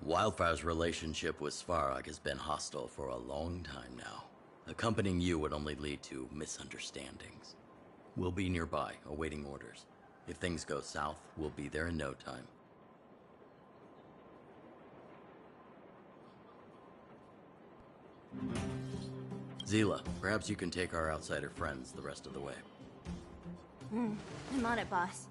Wildfire's relationship with Svarog has been hostile for a long time now. Accompanying you would only lead to misunderstandings. We'll be nearby, awaiting orders. If things go south, we'll be there in no time. Zila, perhaps you can take our outsider friends the rest of the way. I'm on it, boss.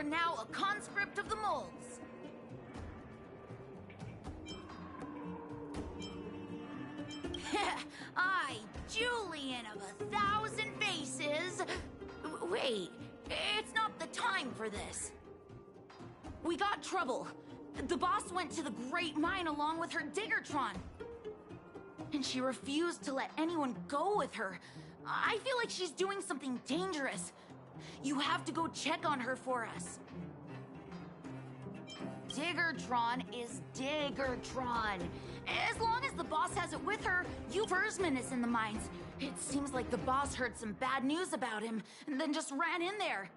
Now a conscript of the moles. I, Julian of 1,000 faces. Wait, it's not the time for this. We got trouble. The boss went to the Great Mine along with her Diggertron. And she refused to let anyone go with her. I feel like she's doing something dangerous. You have to go check on her for us. Diggertron is Diggertron. As long as the boss has it with her, Versman is in the mines. It seems like the boss heard some bad news about him and then just ran in there.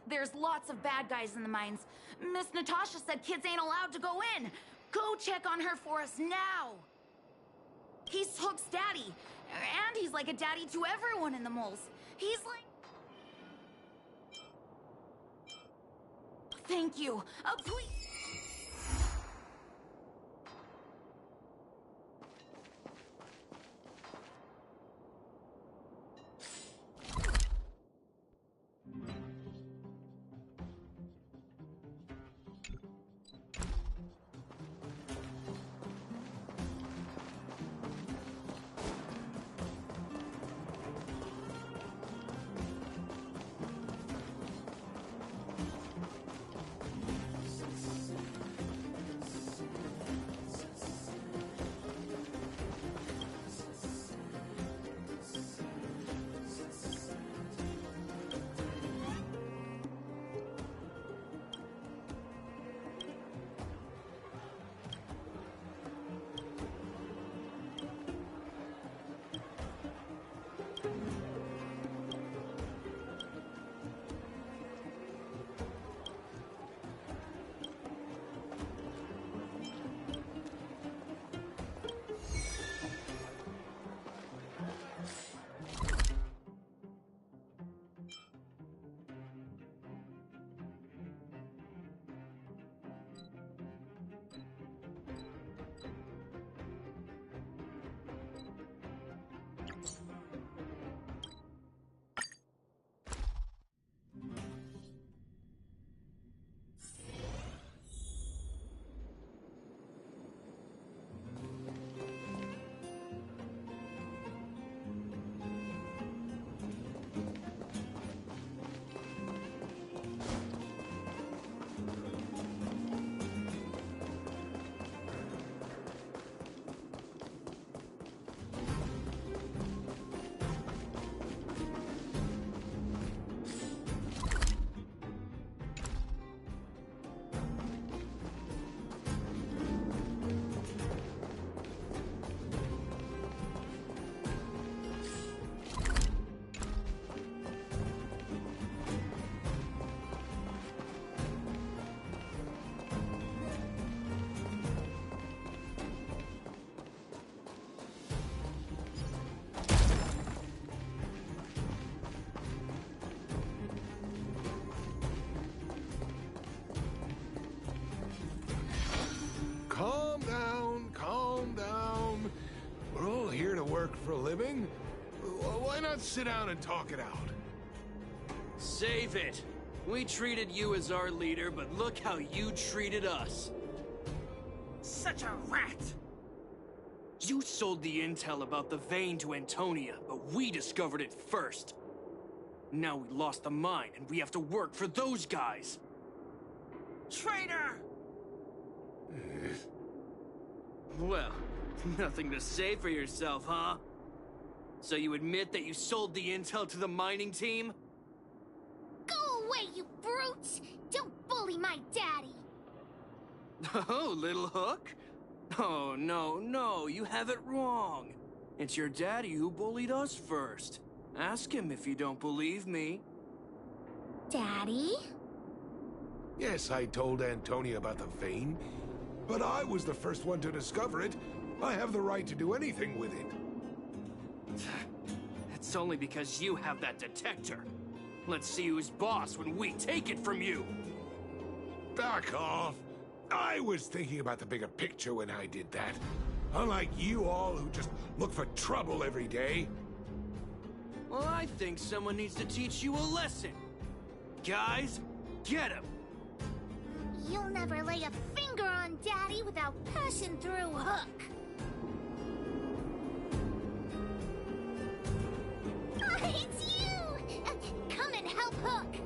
There's lots of bad guys in the mines. Miss Natasha said kids ain't allowed to go in. Go check on her for us now. He's Hook's daddy, and he's like a daddy to everyone in the moles. He's like... Thank you. Please... work for a living? Why not sit down and talk it out? Save it. We treated you as our leader, but look how you treated us. Such a rat! You sold the intel about the vein to Antonia, but we discovered it first. Now we lost the mine, and we have to work for those guys. Traitor! Well, nothing to say for yourself, huh? So you admit that you sold the intel to the mining team? Go away, you brutes! Don't bully my daddy! Oh, little Hook? Oh, no, you have it wrong. It's your daddy who bullied us first. Ask him if you don't believe me. Daddy? Yes, I told Antonia about the vein, but I was the first one to discover it. I have the right to do anything with it. It's only because you have that detector. Let's see who's boss when we take it from you. Back off. I was thinking about the bigger picture when I did that. Unlike you all who just look for trouble every day. Well, I think someone needs to teach you a lesson. Guys, get him! You'll never lay a finger on Daddy without passing through Hook. It's you! Come and help Hook!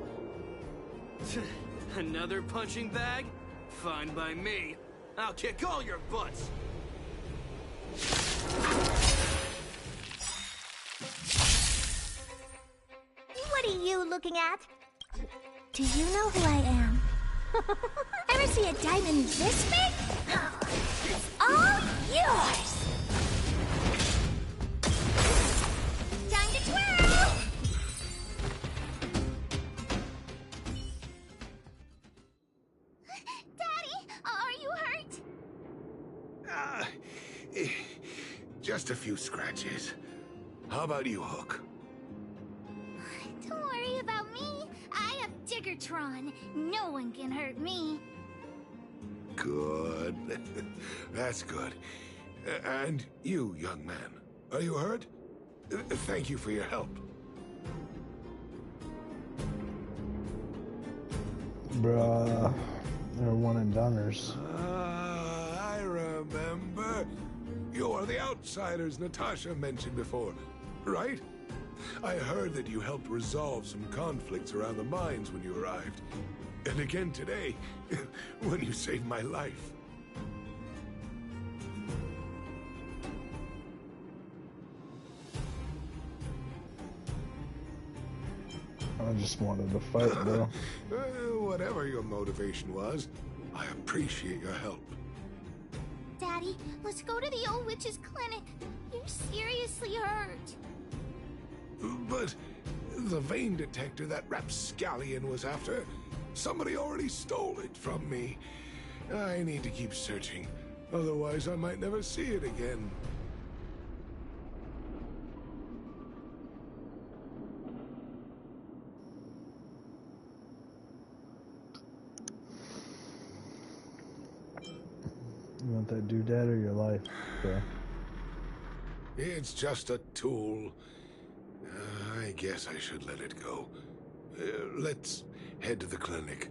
Another punching bag? Fine by me. I'll kick all your butts. What are you looking at? Do you know who I am? Ever see a diamond this big? It's all yours! Time to twirl! Daddy, are you hurt? Just a few scratches. How about you, Hook? Don't worry about me. I have Diggertron. No one can hurt me. Good. That's good. And you, young man, are you hurt? Thank you for your help. Bruh, they're one and doners. I remember. You are the outsiders Natasha mentioned before, right? I heard that you helped resolve some conflicts around the mines when you arrived. And again today, when you saved my life. I just wanted to fight, bro. Whatever your motivation was, I appreciate your help. Daddy, let's go to the old witch's clinic. You're seriously hurt. But the vein detector that rapscallion was after, somebody already stole it from me. I need to keep searching, otherwise I might never see it again. You want that doodad or your life, bro? It's just a tool. I guess I should let it go. Let's head to the clinic.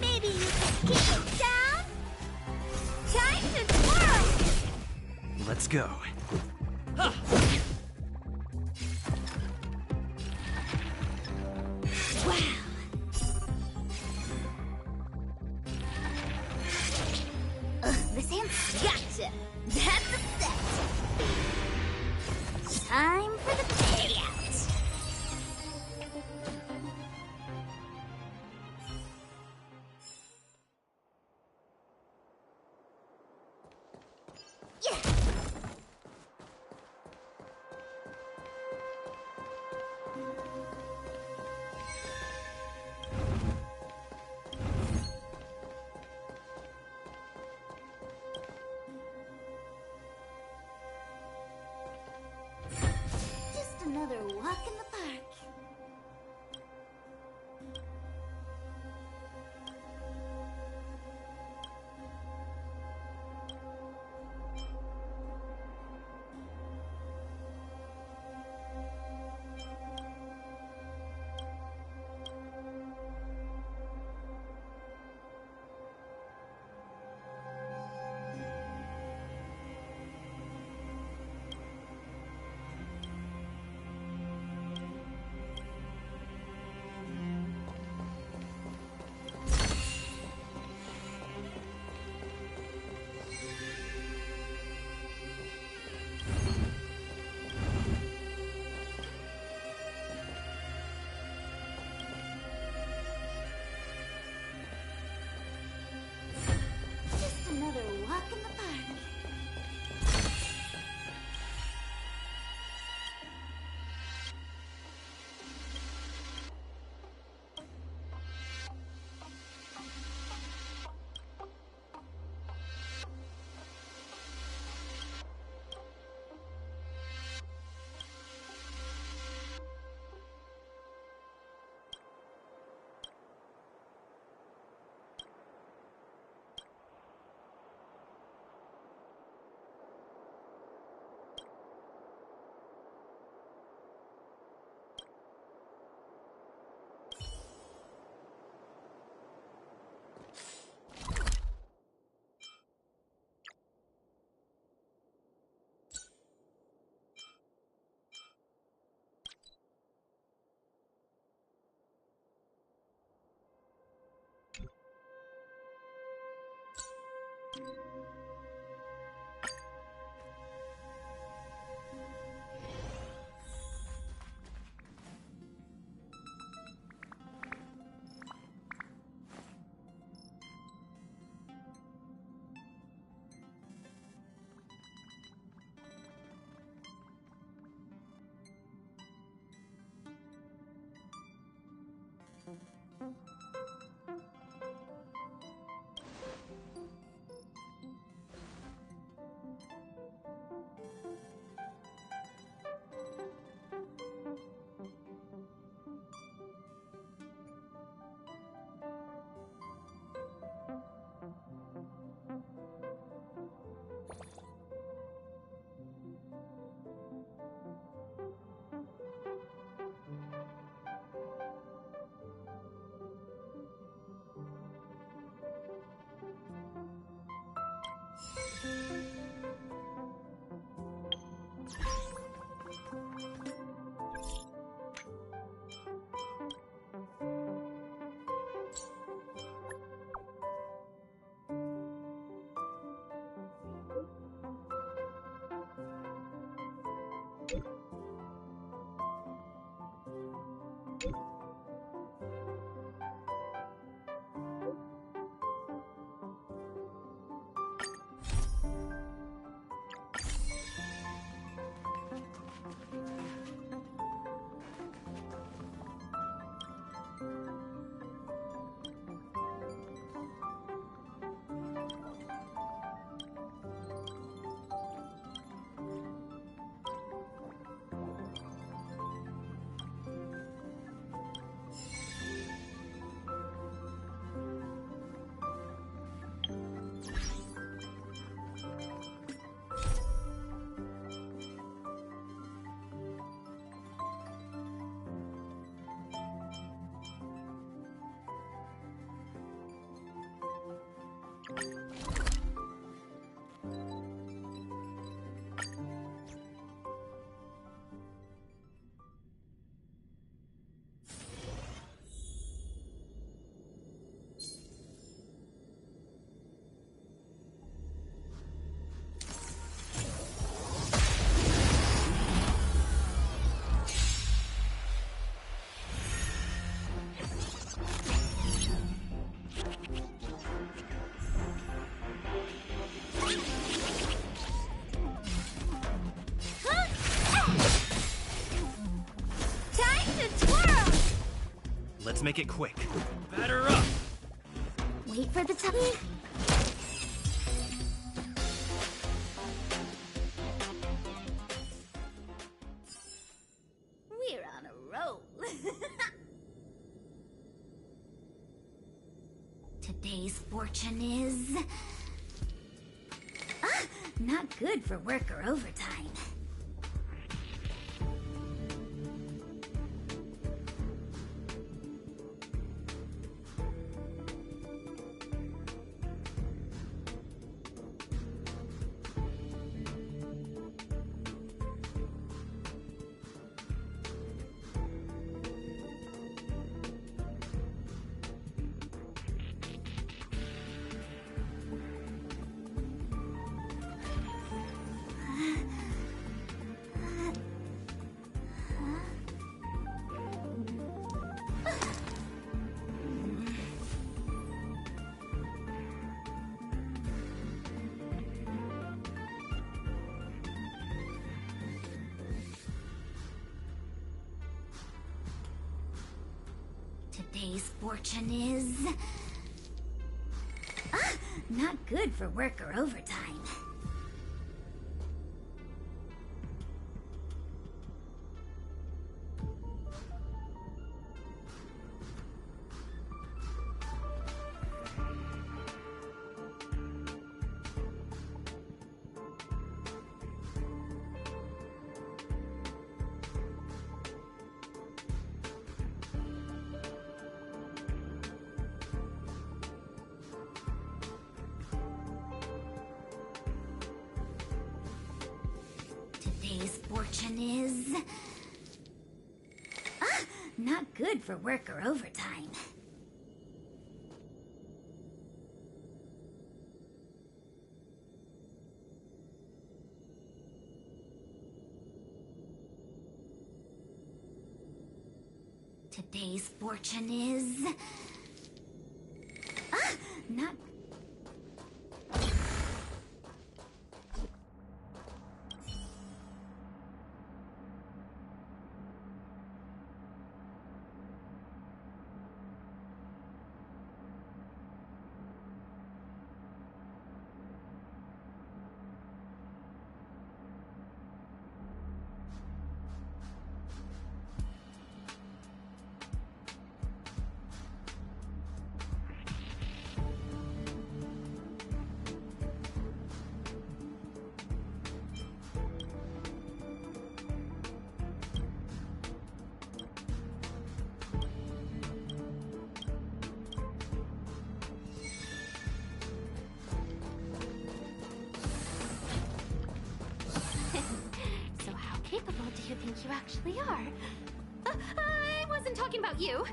Maybe you can keep it down? Time to twirl! Let's go. Wow. This hand's gotcha. That's a set. Time for the payout. Yeah. Just another walk in the park. Just another walk in the park. Let's make it quick. Batter up! Wait for the time. We're on a roll. Today's fortune is... not good for work or overtime. Today's fortune is... not good for work or overtime. Today's fortune is... not good for work or overtime. Today's fortune is... not... capable do you think you actually are? I wasn't talking about you.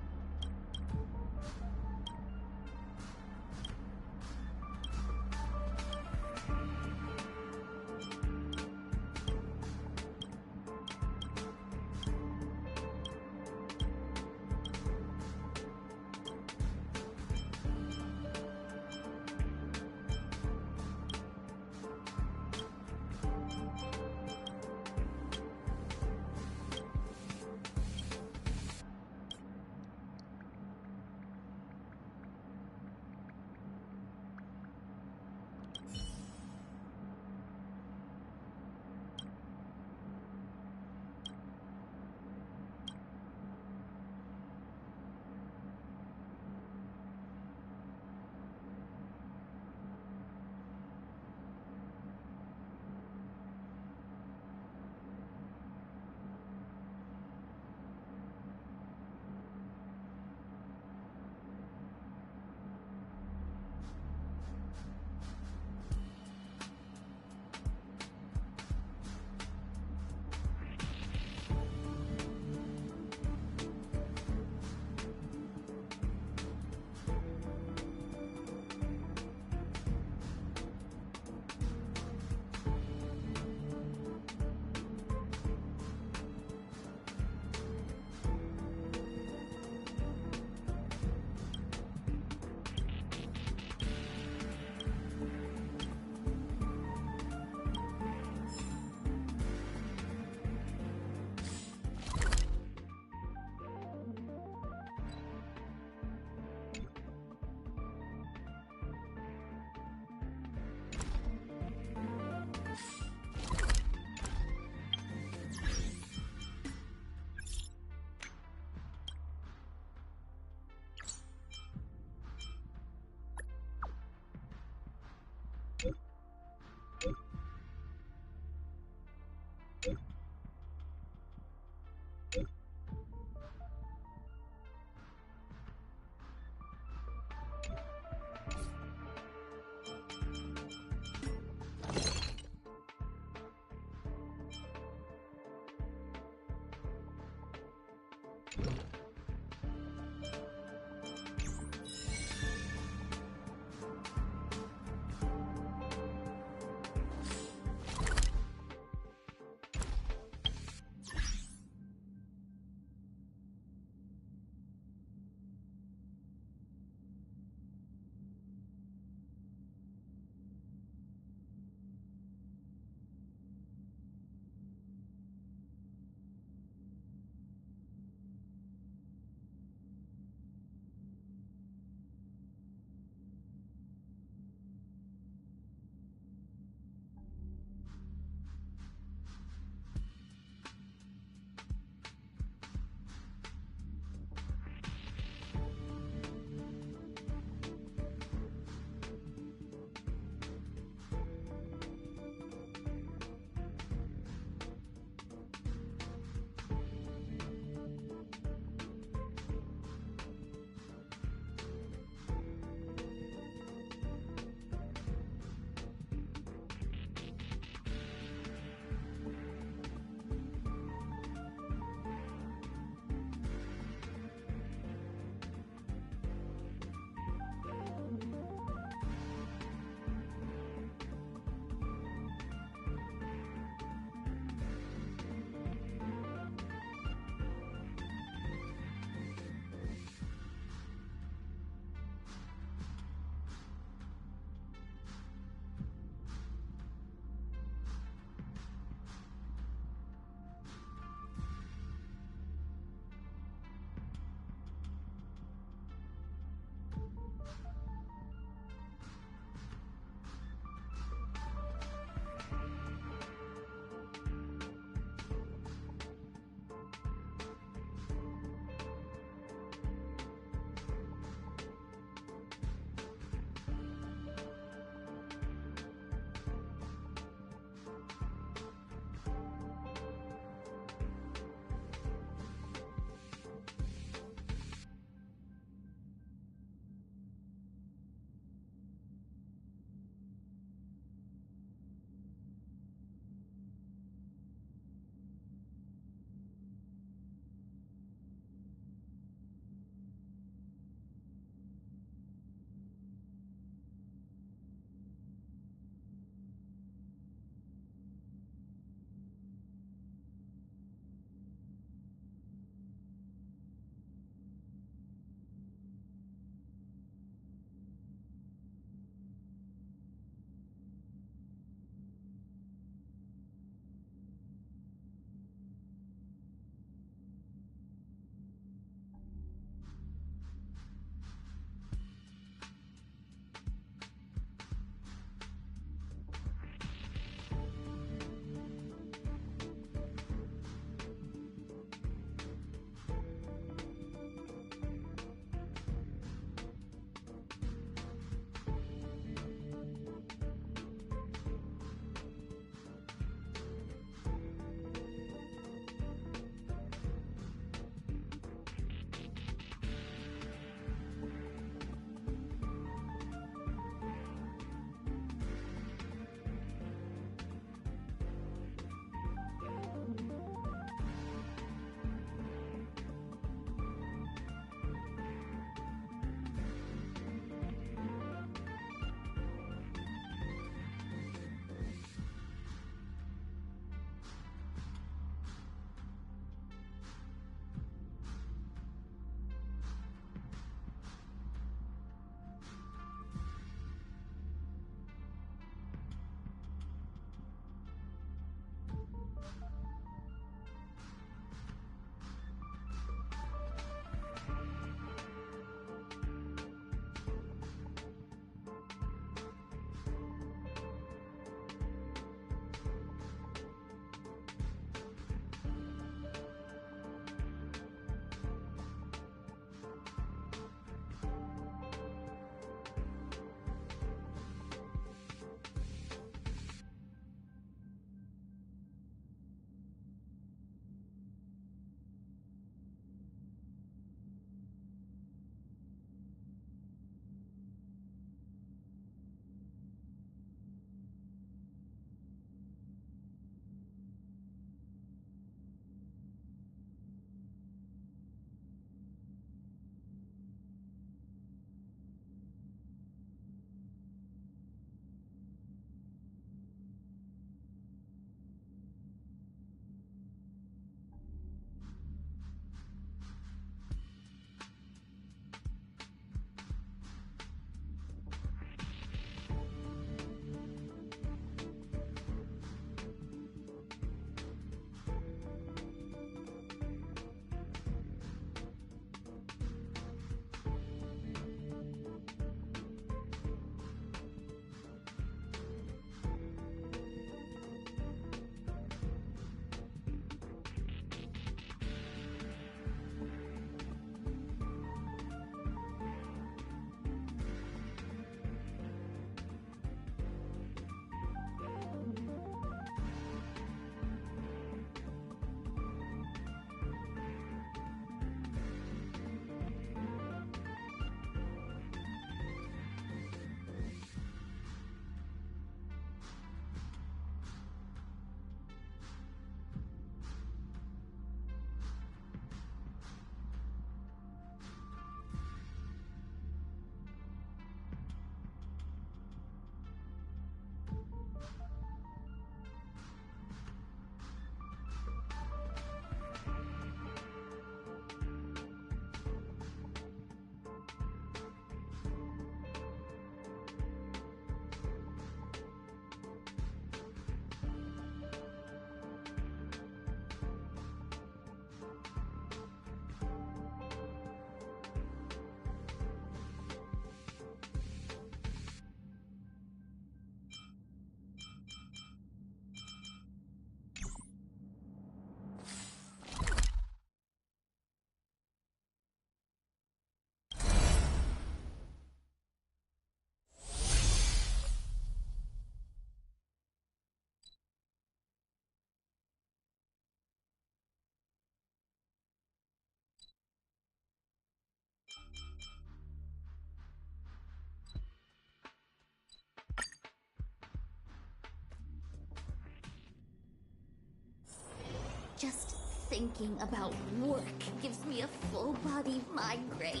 thinking about work gives me a full-body migraine.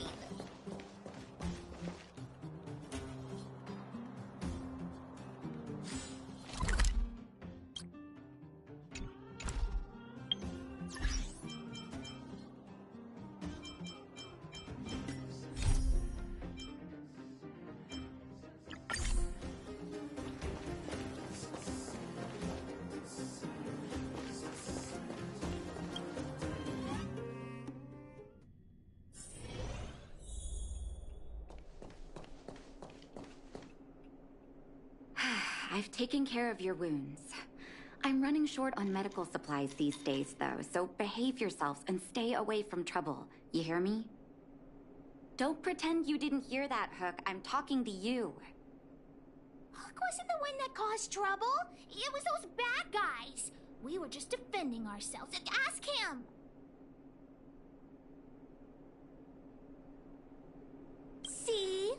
I've taken care of your wounds. I'm running short on medical supplies these days, though, so behave yourselves and stay away from trouble. You hear me? Don't pretend you didn't hear that, Hook. I'm talking to you. Hook wasn't the one that caused trouble. It was those bad guys. We were just defending ourselves. Ask him. See?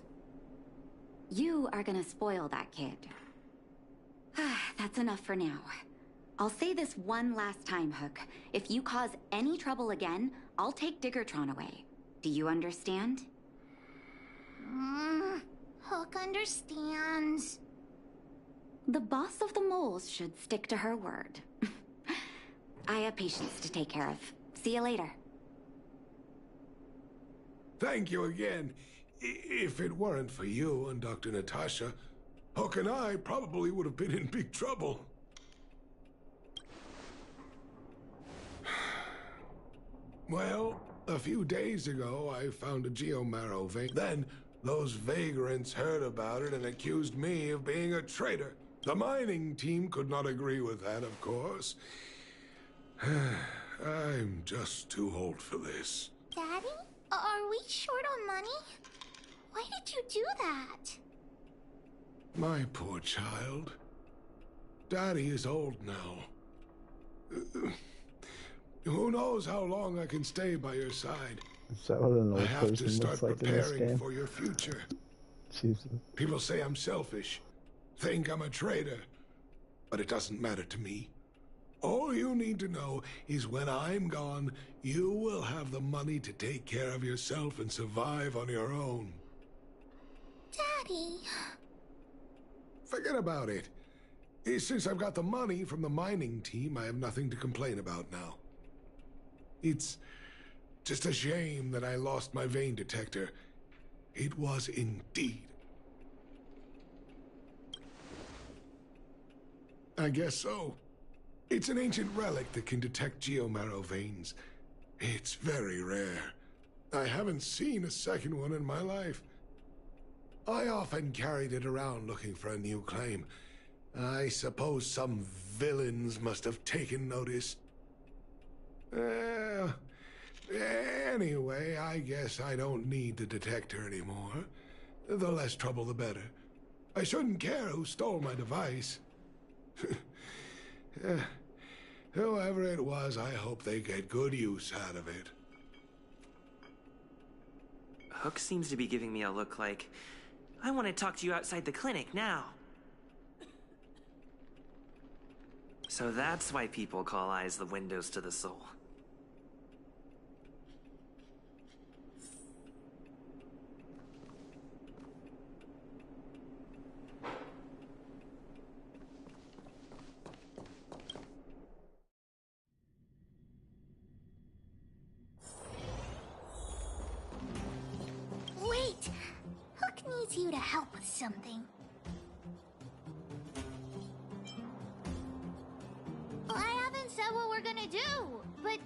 You are gonna spoil that kid. That's enough for now. I'll say this one last time, Hook. If you cause any trouble again, I'll take Diggertron away. Do you understand? Hook understands. The boss of the moles should stick to her word. I have patients to take care of. See you later. Thank you again. If it weren't for you and Dr. Natasha, Hook and I probably would have been in big trouble. Well, a few days ago, I found a geomarrow vein. Then, those vagrants heard about it and accused me of being a traitor. The mining team could not agree with that, of course. I'm just too old for this. Daddy? Are we short on money? Why did you do that? My poor child. Daddy is old now. Who knows how long I can stay by your side? Is that what an I old have to person start looks like in this preparing game? for your future. Jesus. People say I'm selfish, think I'm a traitor, but it doesn't matter to me. All you need to know is when I'm gone, you will have the money to take care of yourself and survive on your own. Daddy. Forget about it. Since I've got the money from the mining team, I have nothing to complain about now. It's just a shame that I lost my vein detector. It was indeed. I guess so. It's an ancient relic that can detect geomarrow veins. It's very rare. I haven't seen a second one in my life. I often carried it around looking for a new claim. I suppose some villains must have taken notice. Anyway, I guess I don't need the detector anymore. The less trouble, the better. I shouldn't care who stole my device. Whoever it was, I hope they get good use out of it. Hook seems to be giving me a look like, I want to talk to you outside the clinic now. So that's why people call eyes the windows to the soul. Wait! Hook needs you to help with something. I haven't said what we're gonna do, but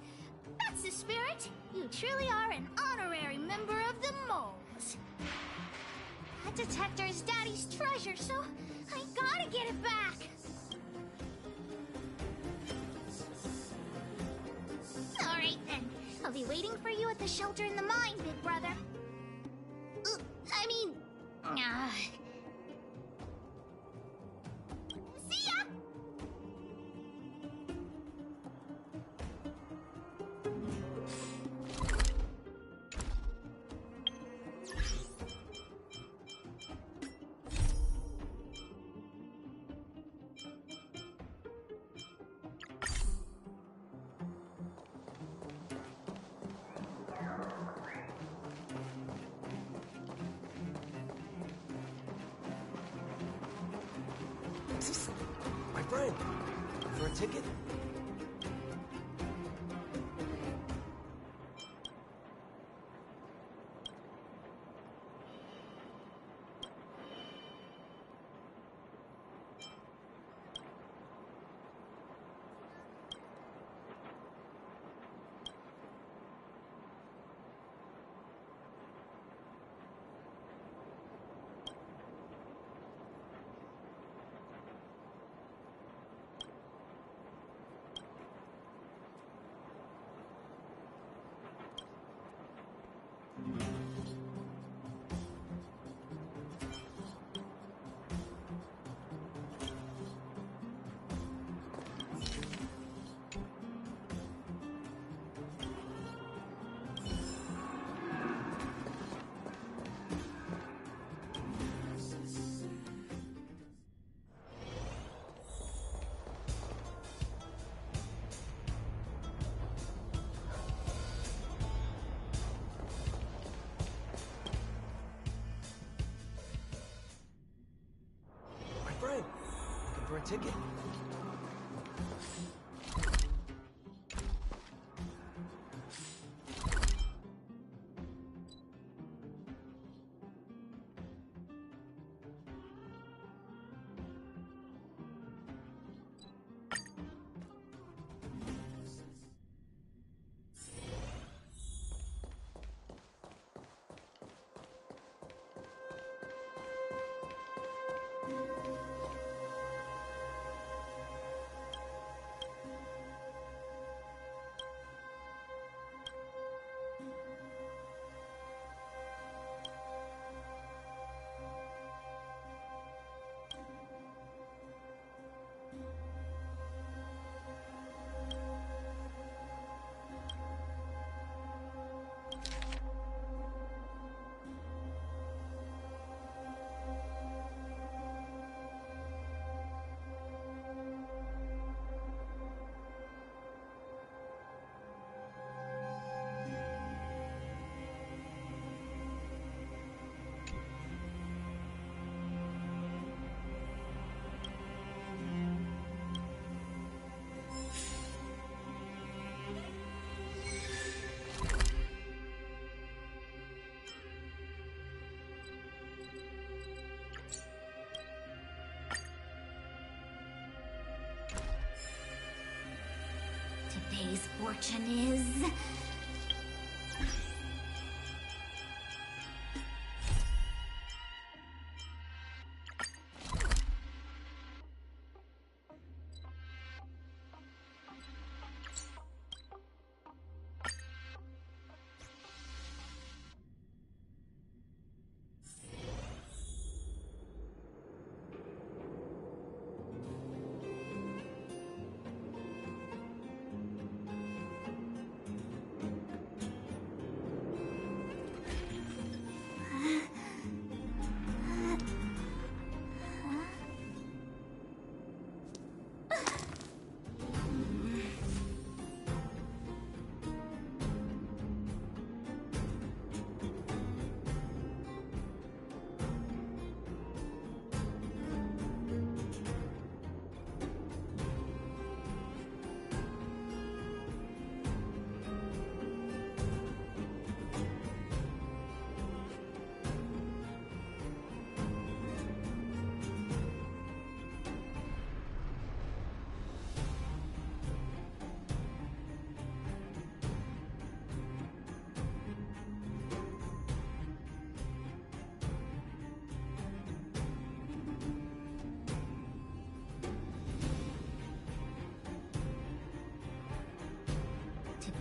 that's the spirit. You truly are an honorary member of the moles. That detector is Daddy's treasure, so I gotta get it back. All right, then. I'll be waiting for you at the shelter in the mine, big brother. I mean... See ya! My friend, for a ticket? Friend, looking for a ticket? Today's fortune is...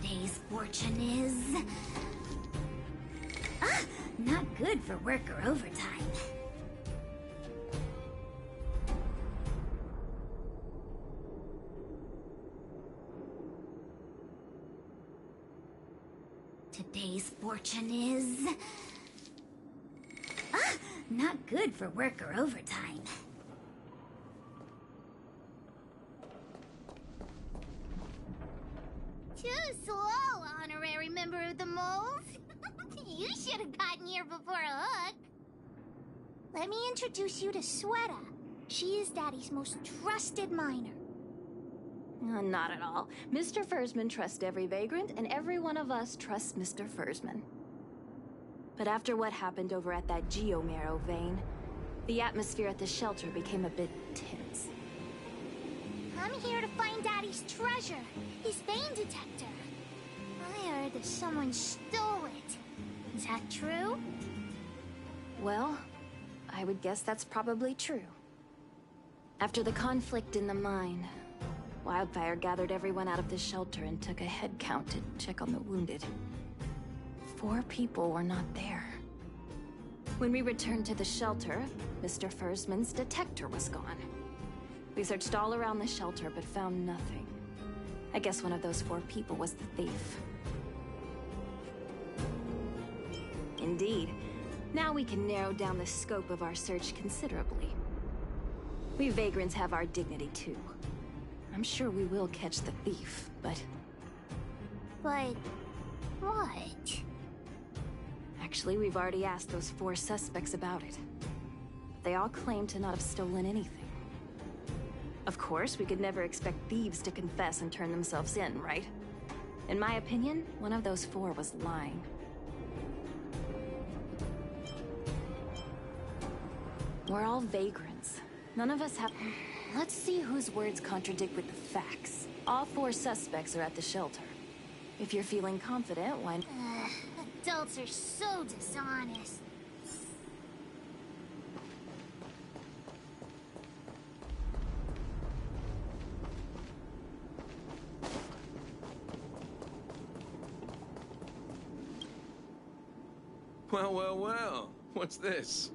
Today's fortune is... not good for work or overtime. Today's fortune is... not good for work or overtime. Too slow, honorary member of the moles. You should have gotten here before Hook. Let me introduce you to Sweta. She is Daddy's most trusted miner. Not at all. Mr. Fursman trusts every vagrant, and every one of us trusts Mr. Fursman. But after what happened over at that Geomarrow vein, the atmosphere at the shelter became a bit tense. I'm here to find Daddy's treasure, his vein detector. I heard that someone stole it. Is that true? Well, I would guess that's probably true. After the conflict in the mine, Wildfire gathered everyone out of the shelter and took a head count to check on the wounded. 4 people were not there. When we returned to the shelter, Mr. Fursman's detector was gone. We searched all around the shelter but found nothing. I guess one of those 4 people was the thief. Indeed. Now we can narrow down the scope of our search considerably. We vagrants have our dignity too. I'm sure we will catch the thief, but... But... what? Actually, we've already asked those 4 suspects about it. They all claim to not have stolen anything. Of course, we could never expect thieves to confess and turn themselves in, right? In my opinion, one of those 4 was lying. We're all vagrants. None of us have... Let's see whose words contradict with the facts. All 4 suspects are at the shelter. If you're feeling confident, why... Adults are so dishonest. Well, well, well. What's this?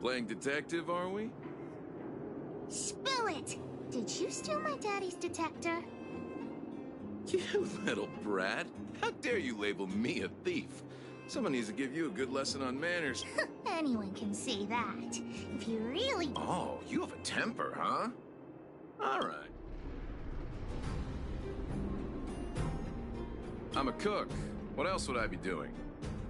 Playing detective, are we? Spill it! Did you steal my daddy's detector? You little brat. How dare you label me a thief? Someone needs to give you a good lesson on manners. Anyone can say that. If you really... Oh, you have a temper, huh? All right. I'm a cook. What else would I be doing?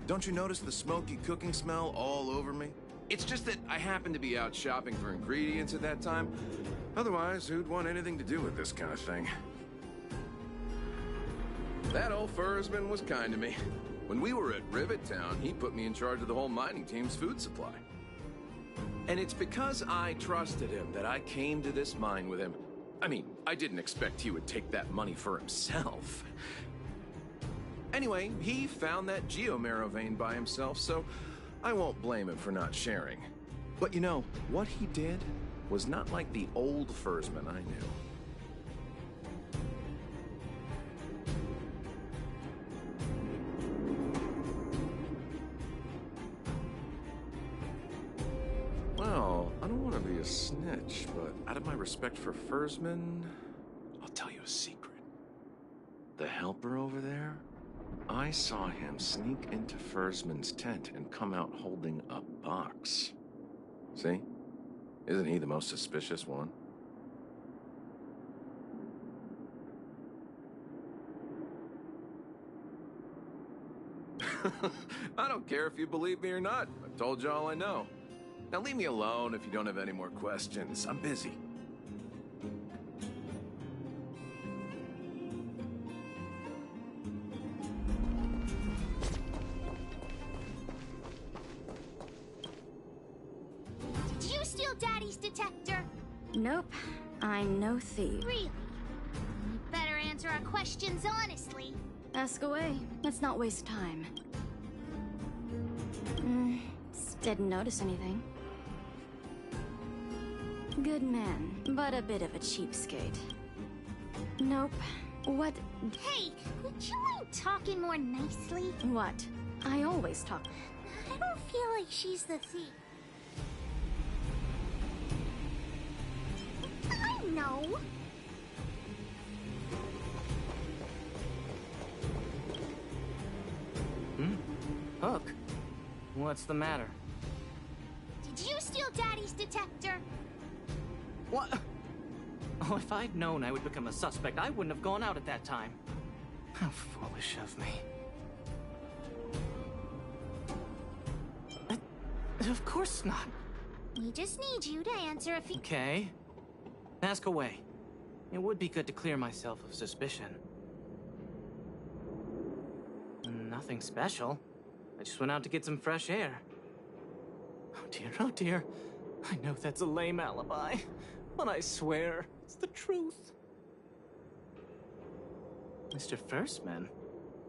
Don't you notice the smoky cooking smell all over me? It's just that I happened to be out shopping for ingredients at that time. Otherwise, who'd want anything to do with this kind of thing? That old Fursman was kind to me. When we were at Rivet Town, he put me in charge of the whole mining team's food supply. And it's because I trusted him that I came to this mine with him. I mean, I didn't expect he would take that money for himself. Anyway, he found that Geomarrow vein by himself, so I won't blame him for not sharing. But you know, what he did was not like the old Fursman I knew. Well, I don't want to be a snitch, but out of my respect for Fursman, I'll tell you a secret. The helper over there, I saw him sneak into Fursman's tent and come out holding a box. See? Isn't he the most suspicious one? I don't care if you believe me or not. I've told you all I know. Now leave me alone if you don't have any more questions. I'm busy. Did you steal Daddy's detector? Nope. I'm no thief. Really? You better answer our questions honestly. Ask away. Let's not waste time. Didn't notice anything. Good man, but a bit of a cheapskate. Nope. What? Hey, would you mind talking more nicely? What? I always talk. I don't feel like she's the thief. I know. Hook, what's the matter? Did you steal Daddy's detector? What? Oh, if I'd known I would become a suspect, I wouldn't have gone out at that time. How foolish of me. Of course not. We just need you to answer a few... Okay. Ask away. It would be good to clear myself of suspicion. Nothing special. I just went out to get some fresh air. Oh dear, oh dear. I know that's a lame alibi, but I swear it's the truth. Mr. Firstman,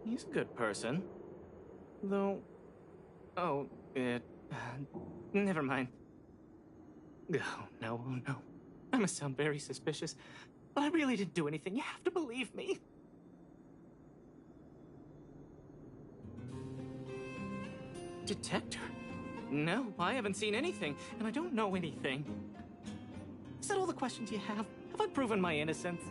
he's a good person. Though... Oh, never mind. Oh, no, oh, no. I must sound very suspicious, but I really didn't do anything. You have to believe me. Detector? No, I haven't seen anything, and I don't know anything. Is that all the questions you have? Have I proven my innocence?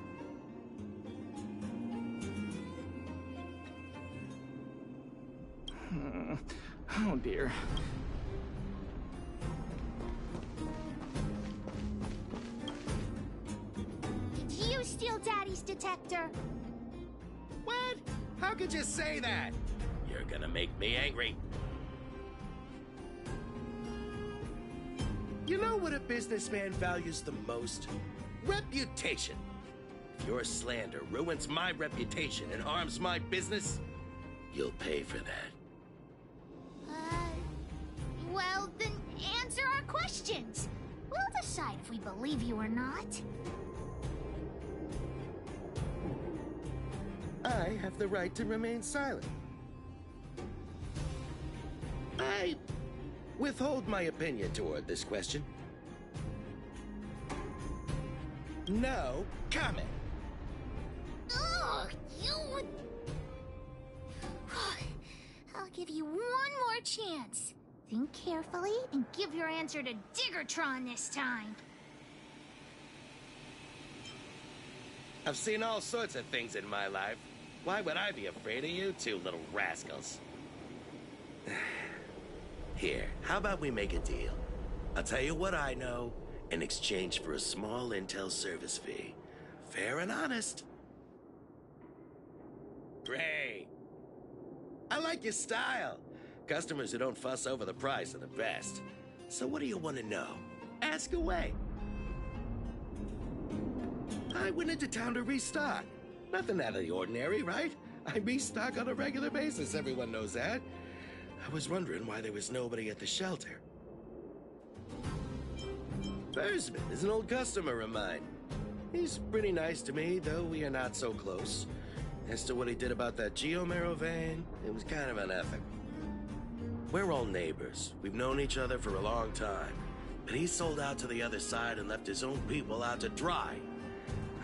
Oh dear. Did you steal Daddy's detector? What? How could you say that? You're gonna make me angry. You know what a businessman values the most? Reputation. If your slander ruins my reputation and harms my business, you'll pay for that. Well, then answer our questions. We'll decide if we believe you or not. I have the right to remain silent. I withhold my opinion toward this question. No comment. Ugh, you would... I'll give you one more chance. Think carefully and give your answer to Diggertron this time. I've seen all sorts of things in my life. Why would I be afraid of you two little rascals? Here, how about we make a deal? I'll tell you what I know in exchange for a small intel service fee. Fair and honest. Great. I like your style. Customers who don't fuss over the price are the best. So what do you want to know? Ask away. I went into town to restock. Nothing out of the ordinary, right? I restock on a regular basis, everyone knows that. I was wondering why there was nobody at the shelter. Bursman is an old customer of mine. He's pretty nice to me, though we are not so close. As to what he did about that Geomero vein, it was kind of unethical. We're all neighbors. We've known each other for a long time. But he sold out to the other side and left his own people out to dry.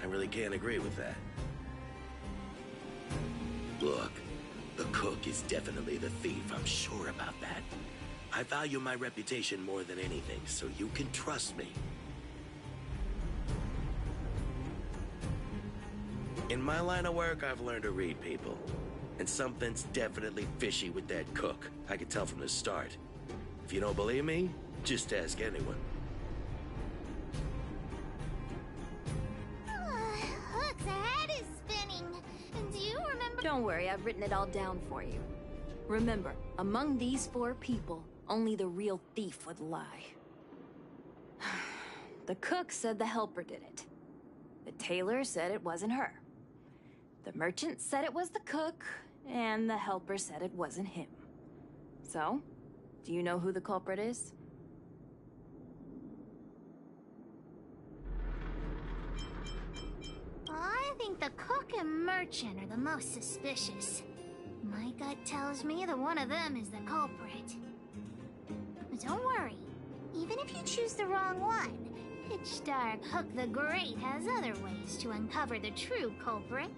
I really can't agree with that. Look, the cook is definitely the thief, I'm sure about that. I value my reputation more than anything, so you can trust me. In my line of work, I've learned to read people. And something's definitely fishy with that cook. I could tell from the start. If you don't believe me, just ask anyone. Hook's head is spinning. Do you remember... Don't worry, I've written it all down for you. Remember, among these 4 people, only the real thief would lie. The cook said the helper did it. The tailor said it wasn't her. The merchant said it was the cook, and the helper said it wasn't him. So, do you know who the culprit is? I think the cook and merchant are the most suspicious. My gut tells me that one of them is the culprit. But don't worry. Even if you choose the wrong one, Pitch Dark Hook the Great has other ways to uncover the true culprit.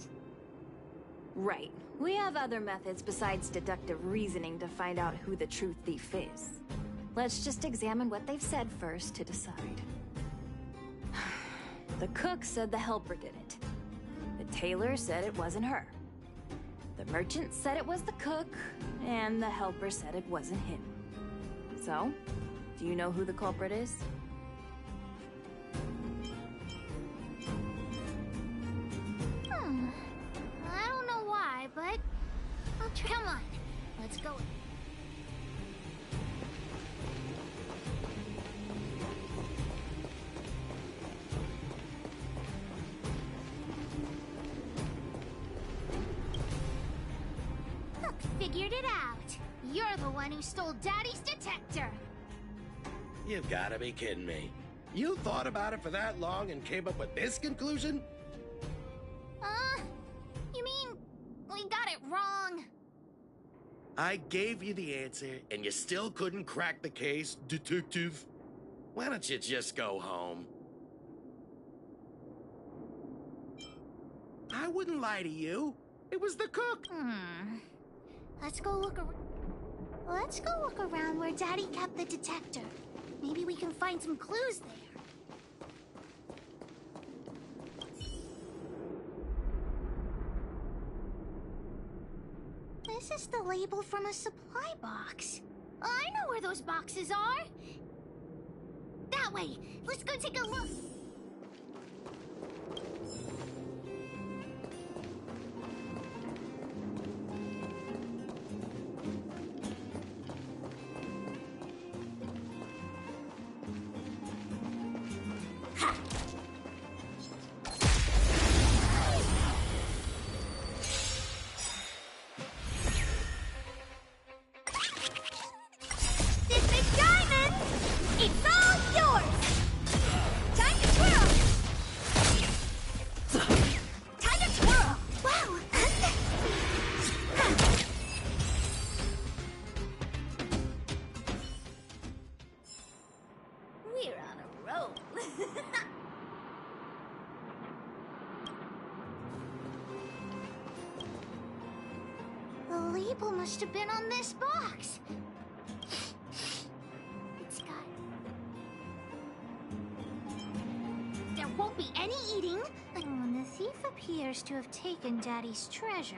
Right. We have other methods besides deductive reasoning to find out who the true thief is. Let's just examine what they've said first to decide. The cook said the helper did it. The tailor said it wasn't her. The merchant said it was the cook, and the helper said it wasn't him. So, do you know who the culprit is? I don't know why, but I'll try. Come on, let's go. figured it out. You're the one who stole Daddy's detector. You've gotta be kidding me. You thought about it for that long and came up with this conclusion? You mean we got it wrong? I gave you the answer, and you still couldn't crack the case, detective. Why don't you just go home? I wouldn't lie to you. It was the cook. Let's go look around where Daddy kept the detector. Maybe we can find some clues there. This is the label from a supply box. I know where those boxes are. That way. Let's go take a look. The label must have been on this box. It's got... There won't be any eating. The thief appears to have taken Daddy's treasure.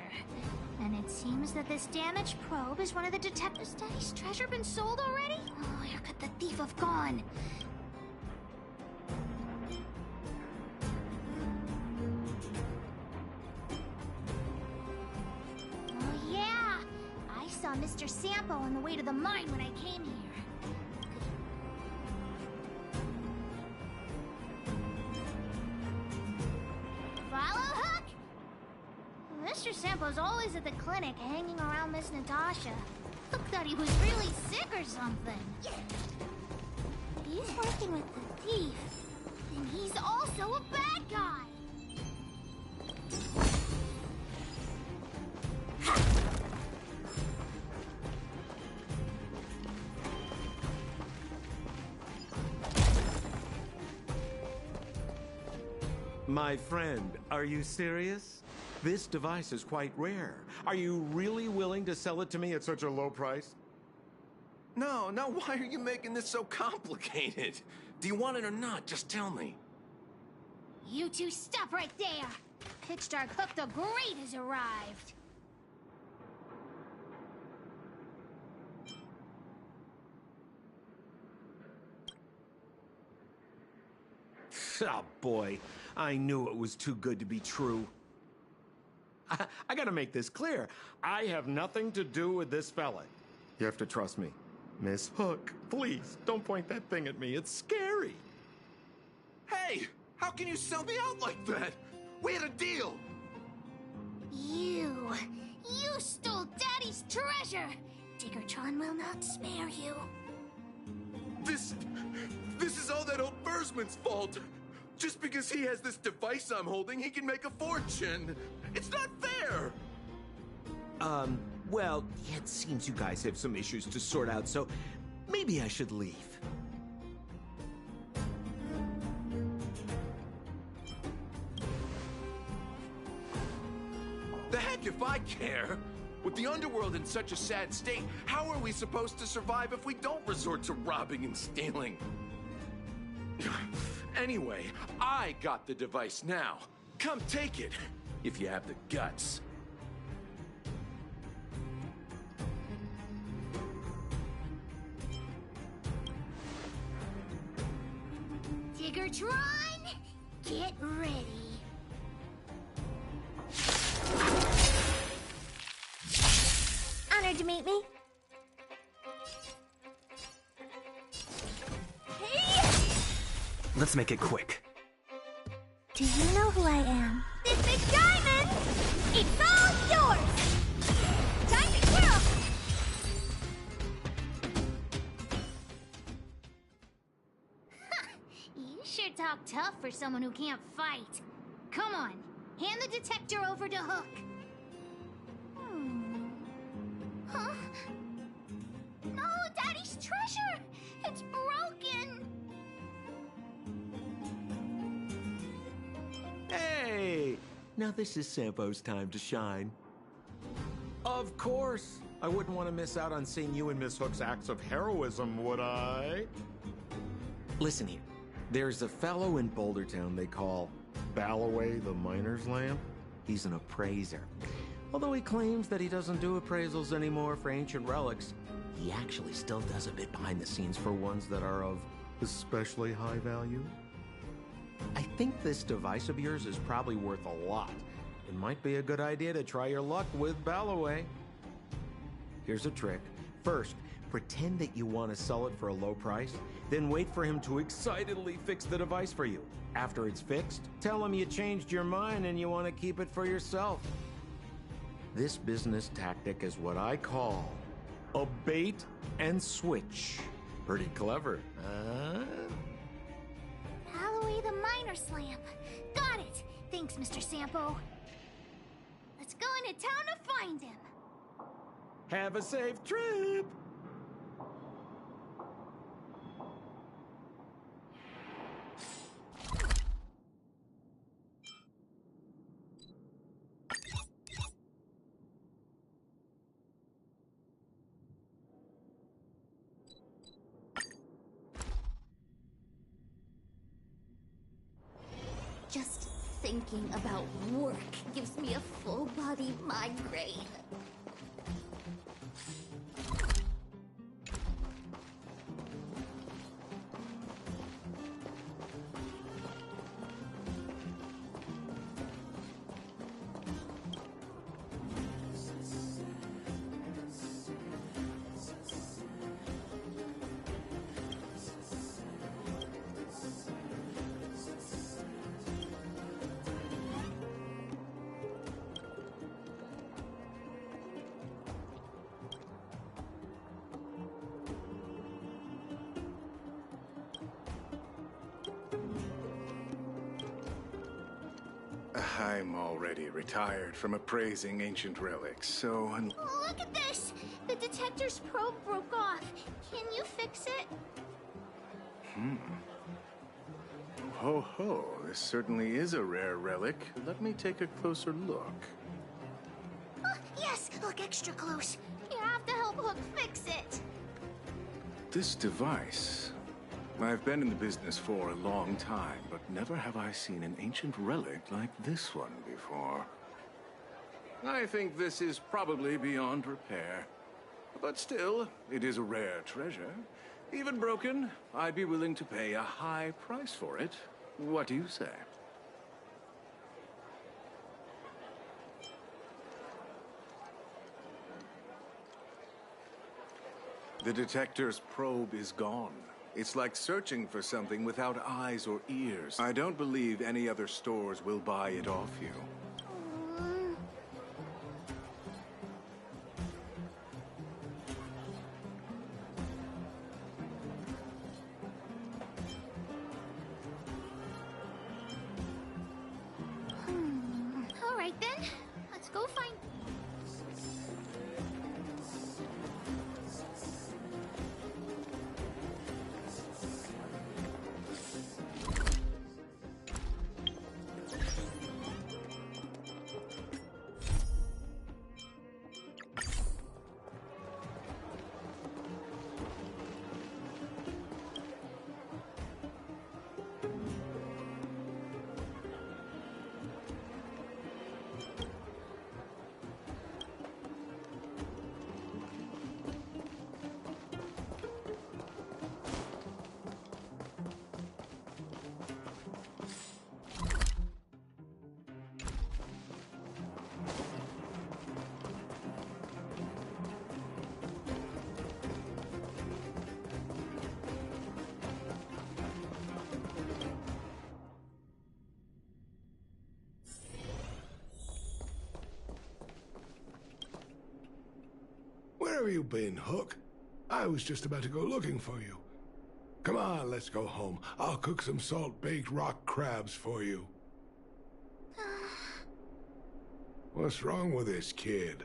And it seems that this damaged probe is one of the detectives. Daddy's treasure been sold already? Oh, where could the thief have gone? Mr. Sampo on the way to the mine when I came here. Follow hook? Mr. Sampo's always at the clinic hanging around Miss Natasha. Hook thought he was really sick or something. He's working with the thief. And he's also a bad guy. My friend, are you serious? This device is quite rare. Are you really willing to sell it to me at such a low price? No, why are you making this so complicated? Do you want it or not? Just tell me. You two stop right there! Pitch Dark Hook the Great has arrived! Oh boy, I knew it was too good to be true. I gotta make this clear. I have nothing to do with this fella. You have to trust me. Miss Hook, please, don't point that thing at me. It's scary. Hey, how can you sell me out like that? We had a deal. You stole Daddy's treasure. Diggertron will not spare you. This is all that old Bursman's fault. Just because he has this device I'm holding, he can make a fortune. It's not fair. Well, it seems you guys have some issues to sort out, so maybe I should leave. The heck if I care? With the underworld in such a sad state, how are we supposed to survive if we don't resort to robbing and stealing? Anyway, I got the device now. Come take it, if you have the guts. Diggertron, get ready. Honored to meet me. Let's make it quick. Do you know who I am? This big diamond! It's all yours! Time to twirl! talk tough for someone who can't fight. Come on, hand the detector over to Hook. Huh? No, Daddy's treasure! It's broken! Hey! Now this is Sampo's time to shine. Of course! I wouldn't want to miss out on seeing you and Miss Hook's acts of heroism, would I? Listen here. There's a fellow in Boulder Town they call Balloway the Miner's Lamp. He's an appraiser. Although he claims that he doesn't do appraisals anymore for ancient relics, he actually still does a bit behind the scenes for ones that are of especially high value. I think this device of yours is probably worth a lot. It might be a good idea to try your luck with Balloway. Here's a trick. First, pretend that you want to sell it for a low price, then wait for him to excitedly fix the device for you. After it's fixed, tell him you changed your mind and you want to keep it for yourself. This business tactic is what I call a bait and switch. Pretty clever, huh? Balloway the Miner's Lamp. Got it! Thanks, Mr. Sampo. Let's go into town to find him. Have a safe trip! Just thinking about work gives me a full-body migraine. I'm already retired from appraising ancient relics, so... Look at this! The detector's probe broke off. Can you fix it? Ho ho, this certainly is a rare relic. Let me take a closer look. Yes! Look extra close. You have to help Hook fix it. This device... I've been in the business for a long time, but never have I seen an ancient relic like this one before. I think this is probably beyond repair. But still, it is a rare treasure. Even broken, I'd be willing to pay a high price for it. What do you say? The detector's probe is gone. It's like searching for something without eyes or ears. I don't believe any other stores will buy it off you. All right then. Let's go find... Where have you been, Hook? I was just about to go looking for you. Come on, let's go home. I'll cook some salt-baked rock crabs for you. What's wrong with this kid?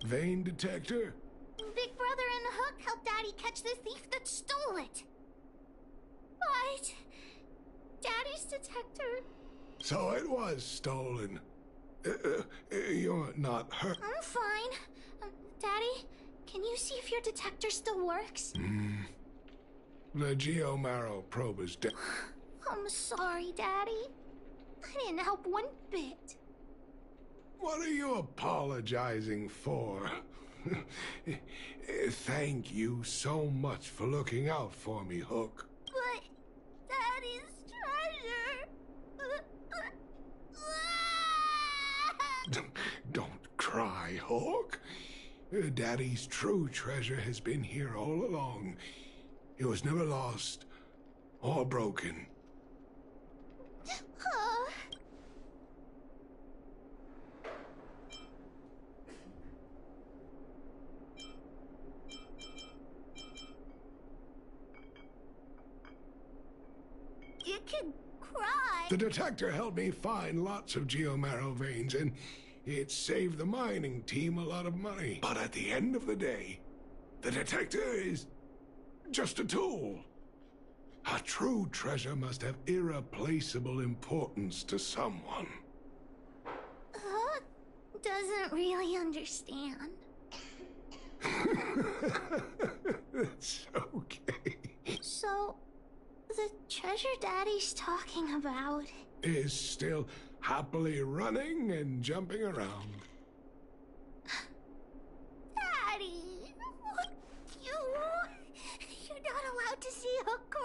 Vein detector? Big Brother and Hook helped Daddy catch the thief that stole it. But Daddy's detector... So it was stolen. You're not hurt. I'm fine. Daddy, can you see if your detector still works? The Geomarrow probe is dead. I'm sorry, Daddy. I didn't help one bit. What are you apologizing for? Thank you so much for looking out for me, Hook. But Daddy's treasure... Don't cry, Hook. Daddy's true treasure has been here all along. It was never lost or broken. You can cry. The detector helped me find lots of geomarrow veins, and it saved the mining team a lot of money. But at the end of the day, the detector is just a tool. A true treasure must have irreplaceable importance to someone. Doesn't really understand. It's okay. So, the treasure Daddy's talking about is still happily running and jumping around. Daddy! You're not allowed to see her cry!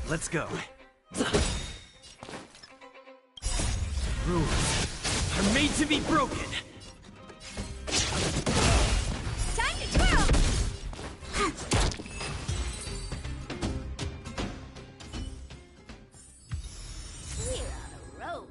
Let's go. Rules are made to be broken. Time to twirl! We're on a roll.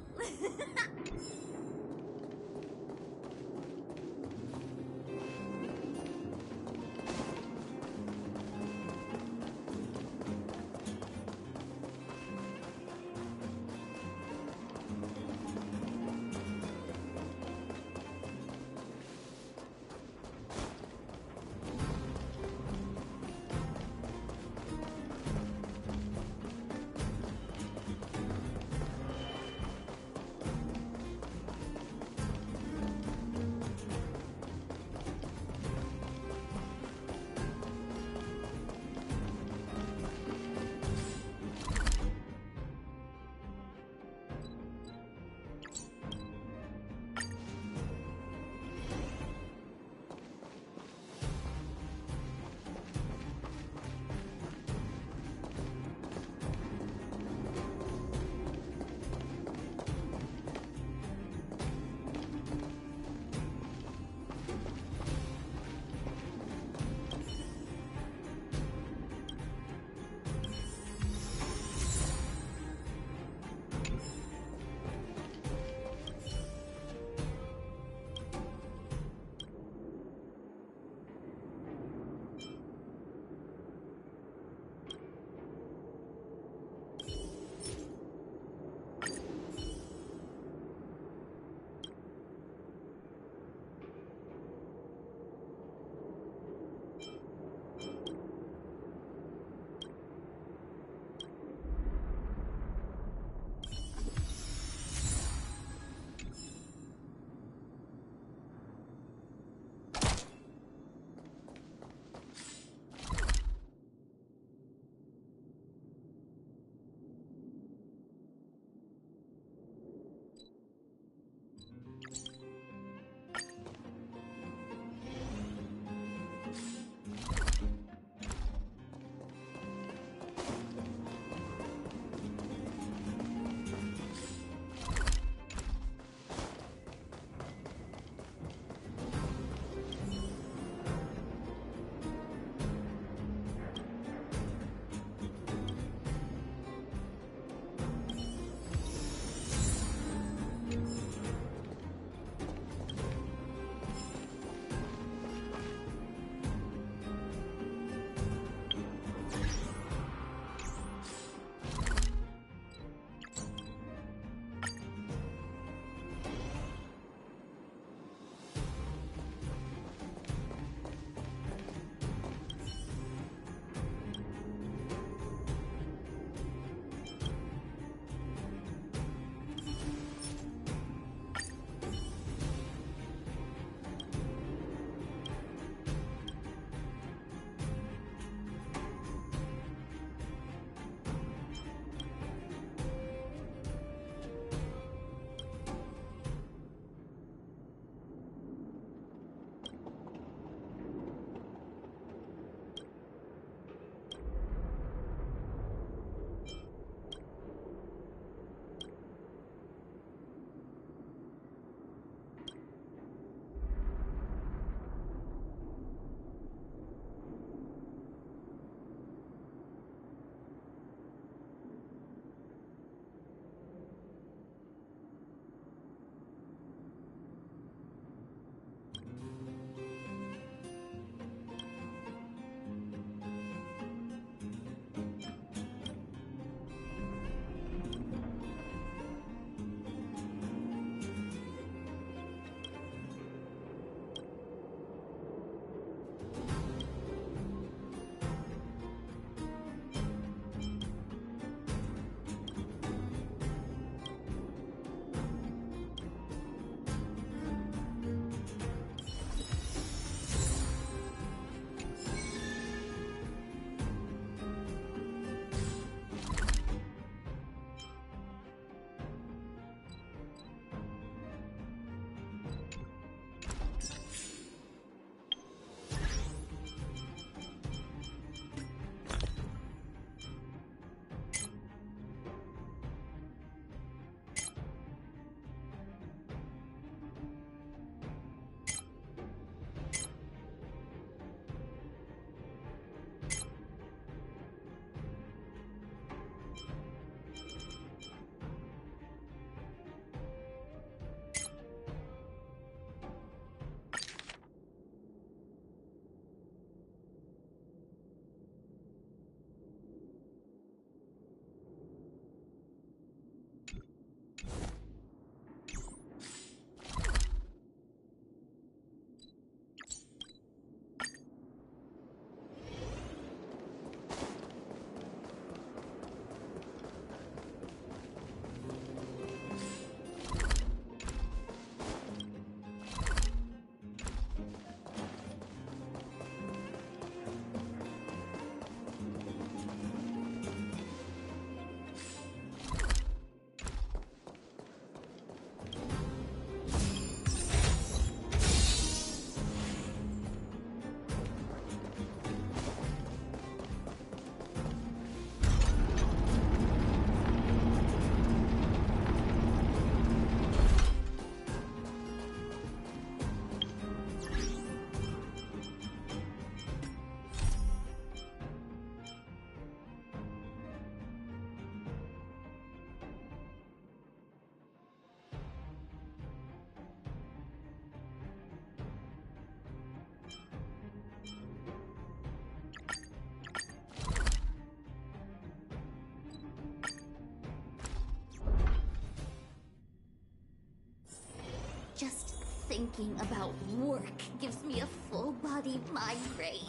Thinking about work gives me a full-body migraine.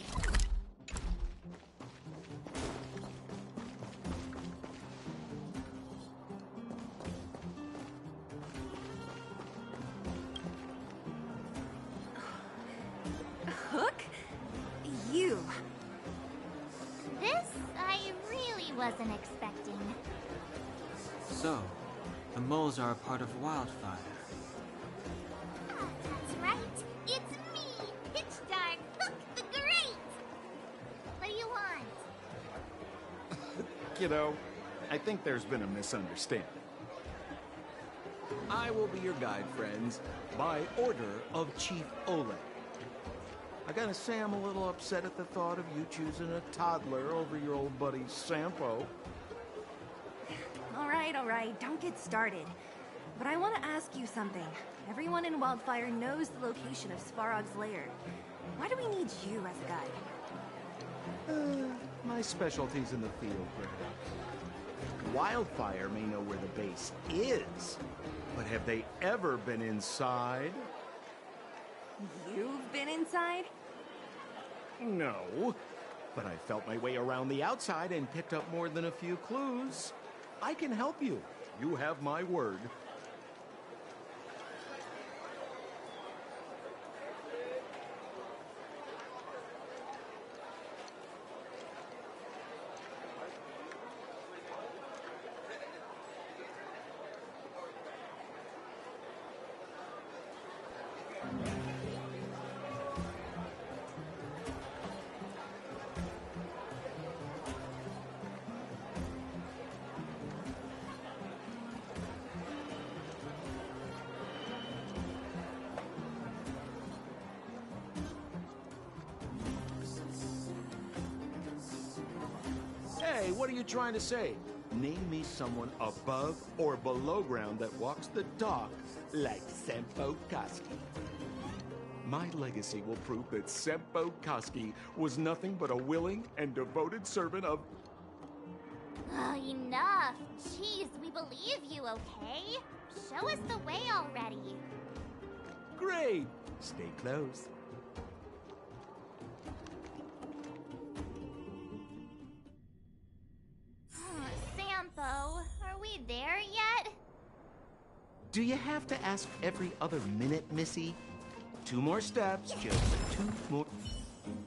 Hook? You. This I really wasn't expecting. So, the moles are a part of Wildfire. That's right. It's me, Pitch Dark, Hook the Great. What do you want? Kiddo, I think there's been a misunderstanding. I will be your guide, friends, by order of Chief Ole. I gotta say I'm a little upset at the thought of you choosing a toddler over your old buddy Sampo. All right, don't get started. But I want to ask you something. Everyone in Wildfire knows the location of Svarog's lair. Why do we need you as a guide? My specialty's in the field, Greta. Wildfire may know where the base is, but have they ever been inside? You've been inside? No, but I felt my way around the outside and picked up more than a few clues. I can help you. You have my word. Hey, what are you trying to say? Name me someone above or below ground that walks the dock like Sempo Koski. My legacy will prove that Sempo Koski was nothing but a willing and devoted servant of... Oh, enough. Jeez, we believe you, okay? Show us the way already. Great! Stay close. Sampo, are we there yet? Do you have to ask every other minute, Missy? 2 more steps, just 2 more...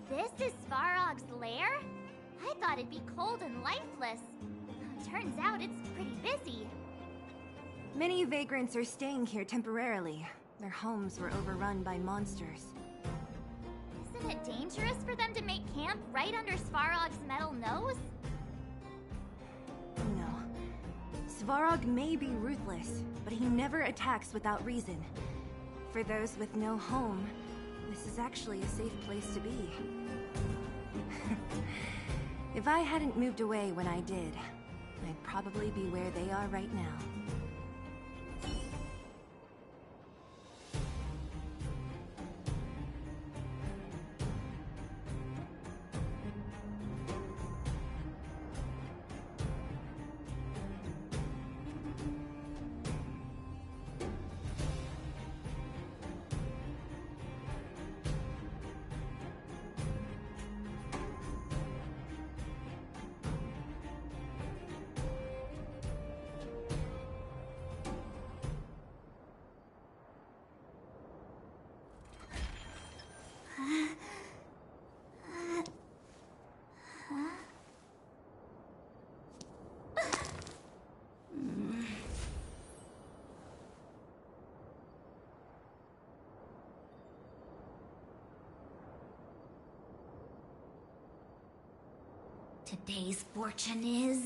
This is Svarog's lair? I thought it'd be cold and lifeless. Turns out it's pretty busy. Many vagrants are staying here temporarily. Their homes were overrun by monsters. Isn't it dangerous for them to make camp right under Svarog's metal nose? No. Svarog may be ruthless, but he never attacks without reason. For those with no home, this is actually a safe place to be. If I hadn't moved away when I did, I'd probably be where they are right now. Today's fortune is...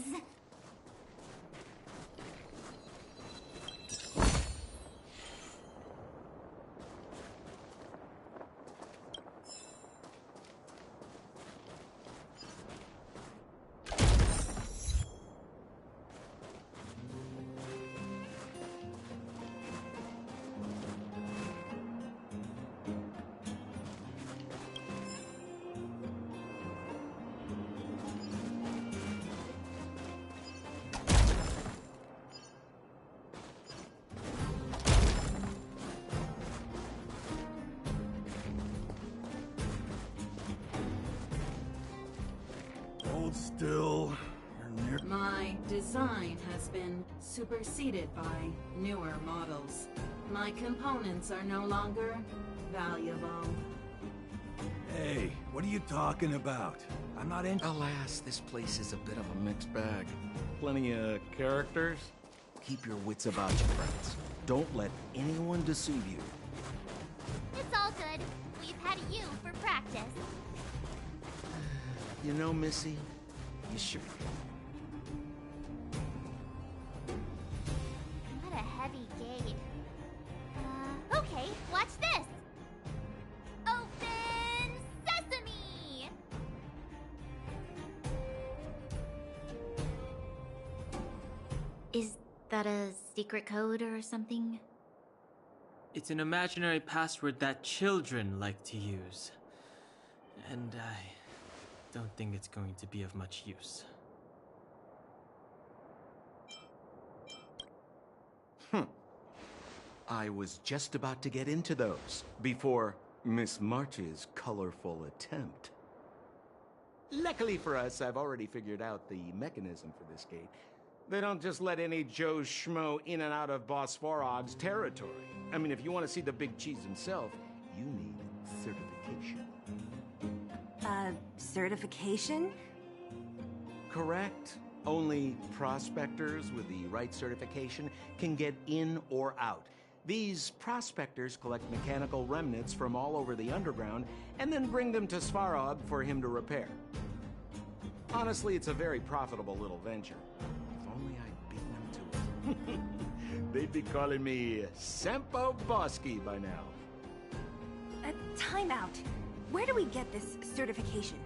design has been superseded by newer models. My components are no longer valuable. Hey, what are you talking about? I'm not in. Alas, this place is a bit of a mixed bag. Plenty of characters. Keep your wits about you, friends. Don't let anyone deceive you. It's all good. We've had you for practice. You know, Missy, you should. What a heavy gate. Okay, watch this. Open sesame! Is that a secret code or something? It's an imaginary password that children like to use. And I don't think it's going to be of much use. I was just about to get into those before Miss March's colorful attempt. Luckily for us, I've already figured out the mechanism for this gate. They don't just let any Joe Schmo in and out of Boss Farog's territory. I mean, if you want to see the big cheese himself, you need certification. Certification? Correct. Only prospectors with the right certification can get in or out. These prospectors collect mechanical remnants from all over the underground and then bring them to Svarog for him to repair. Honestly, it's a very profitable little venture. If only I'd beaten them to it. They'd be calling me Sempo Bosky by now. Time out. Where do we get this certification?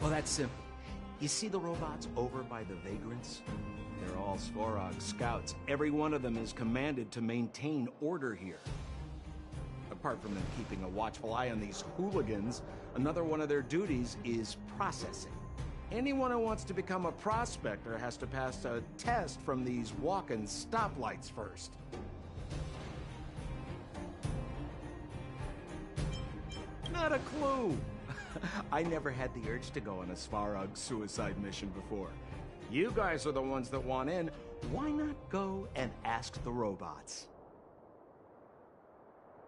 Well, that's simple. You see the robots over by the Vagrants? They're all Svarog scouts. Every one of them is commanded to maintain order here. Apart from them keeping a watchful eye on these hooligans, another one of their duties is processing. Anyone who wants to become a prospector has to pass a test from these walk-in stoplights first. Not a clue. I never had the urge to go on a Svarog suicide mission before. You guys are the ones that want in. Why not go and ask the robots?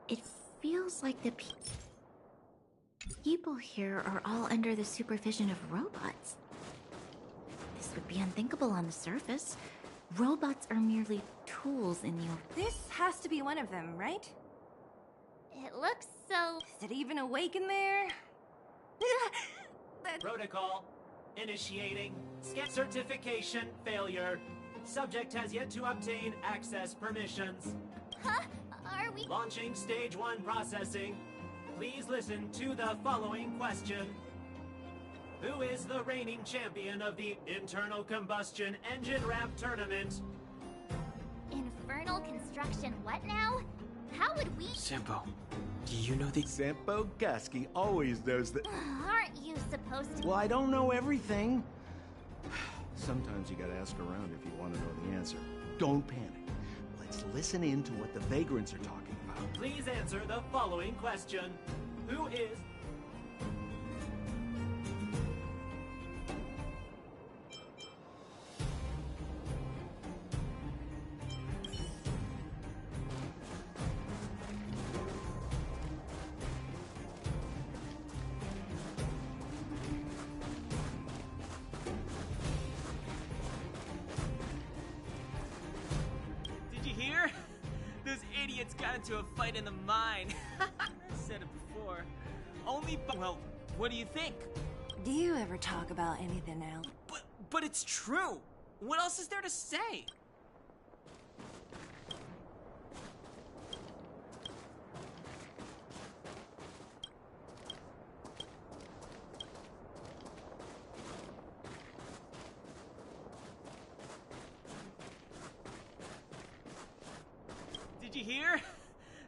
It feels like the people here are all under the supervision of robots. This would be unthinkable on the surface. Robots are merely tools in the... This has to be one of them, right? It looks so... Is it even awake in there? Protocol. Initiating. Scan certification failure. Subject has yet to obtain access permissions. Huh? Are we... Launching stage 1 processing. Please listen to the following question. Who is the reigning champion of the Internal Combustion Engine Ramp Tournament? Infernal construction what now? How would we... Sempo, do you know the... Sempo Gasky always knows that... Aren't you supposed to... Well, I don't know everything. Sometimes you gotta ask around if you want to know the answer. Don't panic. Let's listen in to what the Vagrants are talking about. Please answer the following question. Who is... got into a fight in the mine. I said it before. Well, what do you think? Do you ever talk about anything else? But it's true. What else is there to say? Did you hear?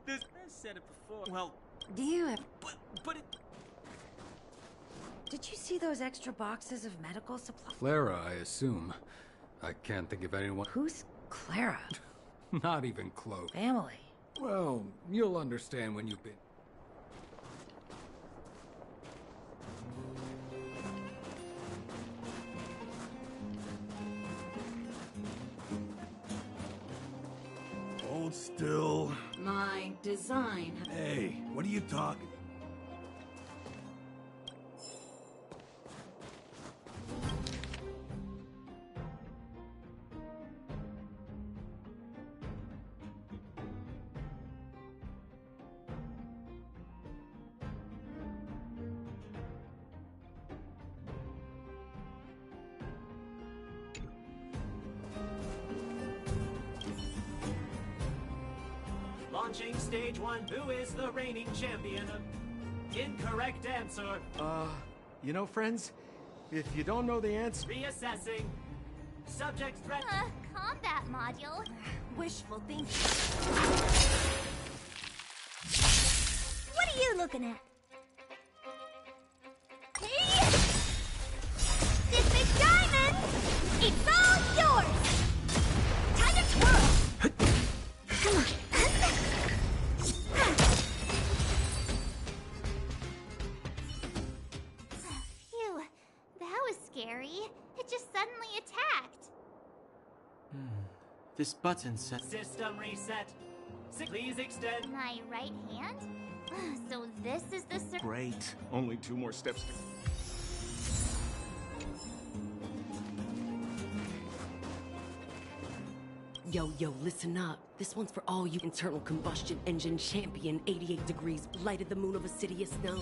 I said it before. Well, do you ever... But it... Did you see those extra boxes of medical supplies? Clara, I assume. I can't think of anyone... Who's Clara? Not even close. Family. Well, you'll understand when you've been... Hold still. My design. Hey, what are you talking? Launching stage 1, who is the reigning champion of... Incorrect answer. You know, friends, if you don't know the answer... Reassessing. Subject threat... Combat module. Wishful thinking. What are you looking at? Hey! This big diamond! It's all yours! Time to twirl! Come on. Phew, that was scary. It just suddenly attacked. This button says... System reset. Please extend... My right hand? So this is the Great. Only 2 more steps to... Yo, listen up. This one's for all you internal combustion engine champion 88 degrees lighted the moon of Assidious snow.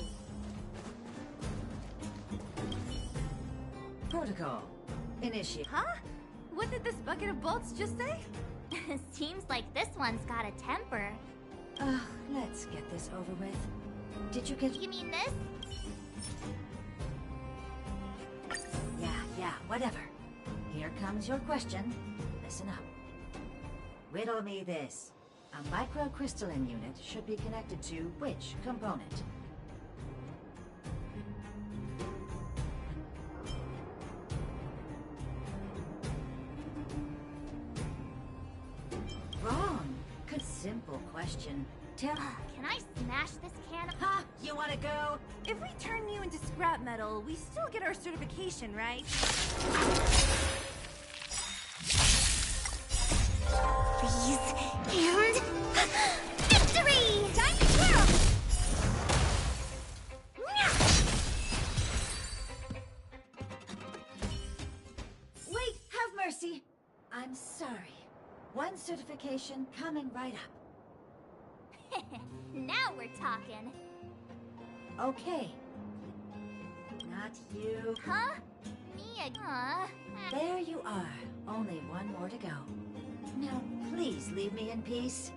Protocol. Initiate. Huh? What did this bucket of bolts just say? Seems like this one's got a temper. Let's get this over with. Did you get... You mean this? Yeah, whatever. Here comes your question. Listen up. Riddle me this. A microcrystalline unit should be connected to which component? Wrong. Simple question. Tell... Can I smash this can of... Ha! You wanna go? If we turn you into scrap metal, we still get our certification, right? Please. And... Victory! Time to twirl! Wait, have mercy. I'm sorry. One certification coming right up. Now we're talking. Okay. Not you. Huh? Me again? There you are. Only one more to go. Now, please leave me in peace.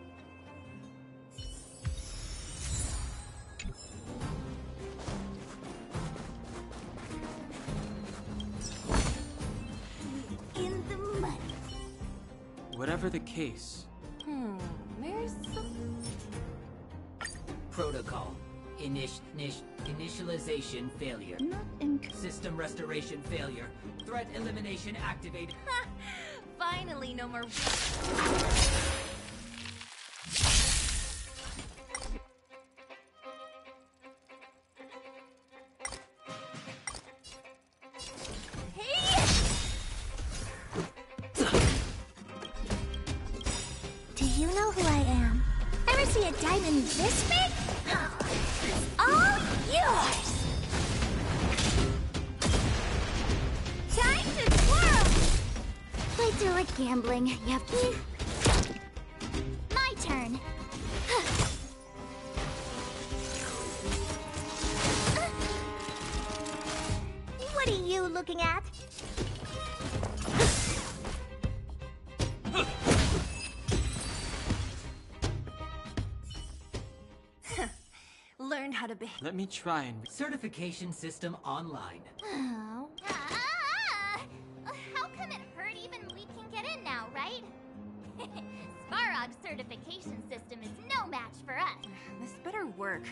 In the mud. Whatever the case. There's some... Protocol. Initialization failure. Not in... System restoration failure. Threat elimination activated. Finally, no more... Do you know who I am? Ever see a diamond this big? It's all yours! Time to twirl! Fights are like gambling. You have to... My turn. What are you looking at? Learned how to behave. Let me try and... Certification system online. Oh. How come it hurt even we can get in now, right? Svarog's certification system is no match for us. This better work.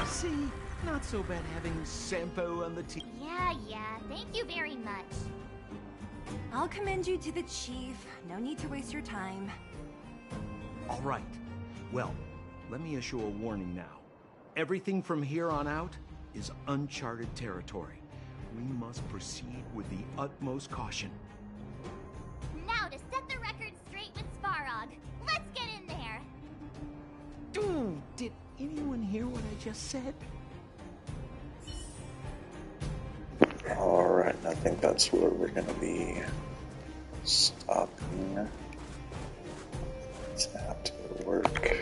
See? Not so bad having Sampo on the team. Yeah, thank you very much. I'll commend you to the chief. No need to waste your time. All right. Well, let me issue a warning now. Everything from here on out is uncharted territory. We must proceed with the utmost caution. Now to set the record straight with Svarog. Let's get in there. Dude, did anyone hear what I just said? Alright, I think that's where we're gonna be stopping. It's gonna have to work.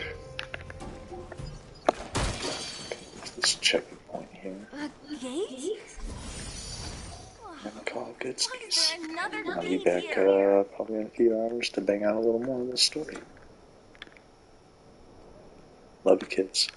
This checkpoint here. Gate? And call good skis. Another I'll be gate back here. probably in a few hours to bang out a little more of this story. Love you, kids.